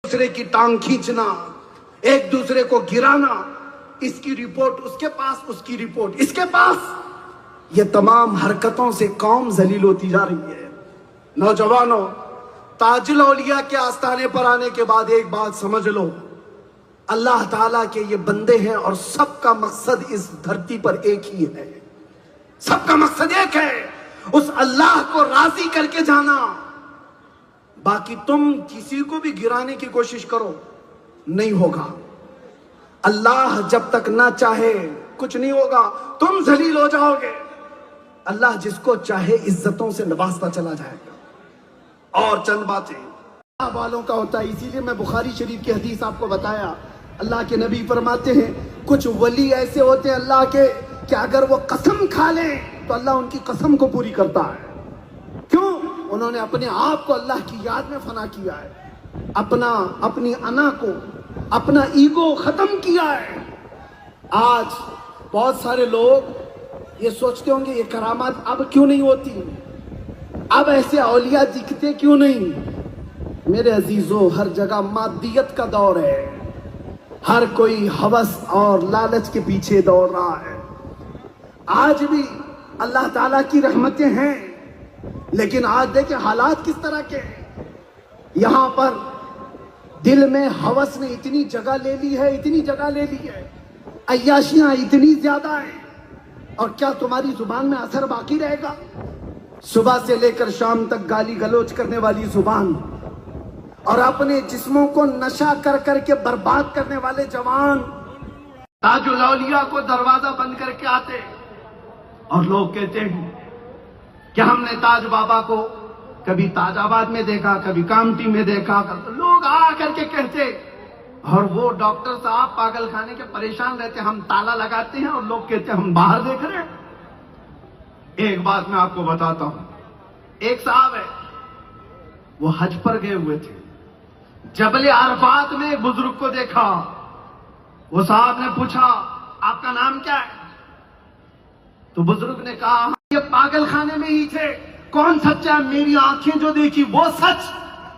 دوسرے کی ٹانگ کھینچنا، ایک دوسرے کو گرانا، اس کی رپورٹ اس کے پاس، اس کی رپورٹ اس کے پاس، یہ تمام حرکتوں سے قوم ذلیل ہوتی جا رہی ہے۔ نوجوانوں، تاج الاولیاء کے آستانے پر آنے کے بعد ایک بات سمجھ لو، اللہ تعالیٰ کے یہ بندے ہیں اور سب کا مقصد اس دھرتی پر ایک ہی ہے، سب کا مقصد ایک ہے، اس اللہ کو راضی کر کے جانا۔ باقی تم کسی کو بھی گرانے کی کوشش کرو، نہیں ہوگا۔ اللہ جب تک نہ چاہے کچھ نہیں ہوگا، تم ذلیل ہو جاؤ گے۔ اللہ جس کو چاہے عزتوں سے نوازتا چلا جائے گا۔ اور چند باتیں اللہ والوں کا ہوتا ہے، اسی لیے میں بخاری شریف کی حدیث آپ کو بتایا۔ اللہ کے نبی فرماتے ہیں کچھ ولی ایسے ہوتے ہیں اللہ کے کہ اگر وہ قسم کھا لیں تو اللہ ان کی قسم کو پوری کرتا ہے۔ کیوں؟ انہوں نے اپنے آپ کو اللہ کی یاد میں فنا کیا ہے، اپنی انا کو، اپنا ایگو ختم کیا ہے۔ آج بہت سارے لوگ یہ سوچتے ہوں گے یہ کرامات اب کیوں نہیں ہوتی، اب ایسے اولیاء دکھتے کیوں نہیں؟ میرے عزیزو، ہر جگہ مادیت کا دور ہے، ہر کوئی ہوس اور لالچ کے پیچھے دوڑ رہا ہے۔ آج بھی اللہ تعالیٰ کی رحمتیں ہیں، لیکن آج دیکھیں حالات کس طرح کے ہیں۔ یہاں پر دل میں ہوس نے اتنی جگہ لے لی ہے، اتنی جگہ لے لی ہے، عیاشیاں اتنی زیادہ ہیں، اور کیا تمہاری زبان میں اثر باقی رہے گا؟ صبح سے لے کر شام تک گالی گلوچ کرنے والی زبان، اور اپنے جسموں کو نشہ کر کر کے برباد کرنے والے جوان تاج الاولیاء کو دروازہ بند کر کے آتے، اور لوگ کہتے ہیں کہ ہم نے تاج بابا کو کبھی تاج آباد میں دیکھا، کبھی کامٹی میں دیکھا۔ لوگ آ کر کے کہتے، اور وہ ڈاکٹر صاحب پاگل خانے کے پریشان رہتے، ہم تالا لگاتے ہیں اور لوگ کہتے ہم باہر دیکھ رہے ہیں۔ ایک بات میں آپ کو بتاتا ہوں، ایک صاحب ہے، وہ حج پر گئے ہوئے تھے، جبل عرفات میں ایک بزرگ کو دیکھا۔ وہ صاحب نے پوچھا آپ کا نام کیا ہے؟ تو بزرگ نے کہا یہ پاگل خانے میں ہی تھے، کون سچا ہے؟ میری آنکھیں جو دیکھی وہ سچ،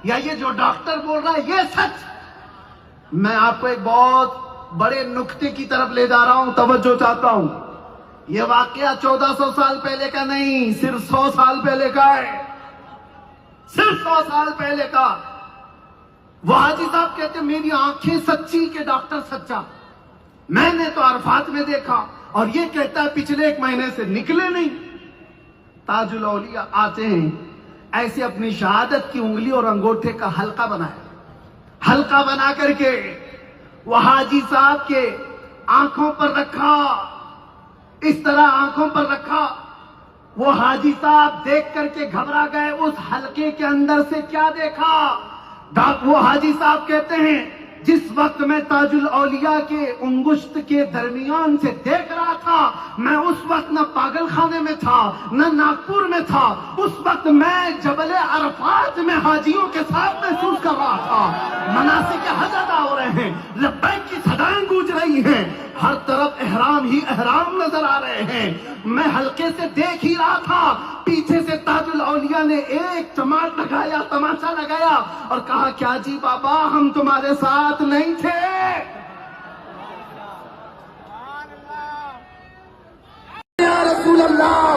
یا یہ جو ڈاکٹر بول رہا ہے یہ سچ؟ میں آپ کو ایک بہت بڑے نکتے کی طرف لے جا رہا ہوں، توجہ چاہتا ہوں۔ یہ واقعہ 1400 سال پہلے کا نہیں، صرف 100 سال پہلے کا ہے، صرف 100 سال پہلے کا۔ وہ حاجی صاحب کہتے میری آنکھیں سچی کہ ڈاکٹر سچا، میں نے تو عرفات میں دیکھا، اور یہ کہتا ہے پچھلے 1 مہینے سے نکلے نہیں۔ تاج الاولیاء آتے ہیں، ایسے اپنی شہادت کی انگلی اور انگوٹھے کا حلقہ بنایا، حلقہ بنا کر کے وہ حاجی صاحب کے آنکھوں پر رکھا، اس طرح آنکھوں پر رکھا۔ وہ حاجی صاحب دیکھ کر کے گھبرا گئے، اس حلقے کے اندر سے کیا دیکھا؟ وہ حاجی صاحب کہتے ہیں جس وقت میں تاج الاولیاء کے انگشت کے درمیان سے دیکھ رہا تھا، میں اس وقت نہ پاگل خانے میں تھا نہ ناگپور میں تھا، اس وقت میں جبل عرفات میں حاجیوں کے ساتھ محسوس کر رہا تھا۔ مناسک حج ادا ہو رہے ہیں، لبیک کی صدائیں گونج رہی ہیں، ہر طرف احرام ہی احرام نظر آ رہے ہیں۔ میں حلقے سے دیکھ ہی رہا تھا، پیچھے سے تاج الاولیاء نے ایک چماٹ لگایا، تماشا لگایا، اور کہا کیا جی بابا ہم تمہارے ساتھ نہیں تھے؟ یا رسول اللہ،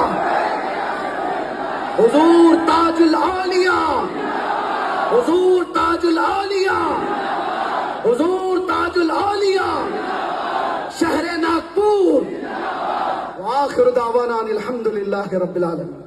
حضور تاج الاولیاء، حضور تاج الاولیاء، حضور تاج الاولیاء، شہر ناگپور۔ وآخر دعوانا الحمدللہ رب العالمین۔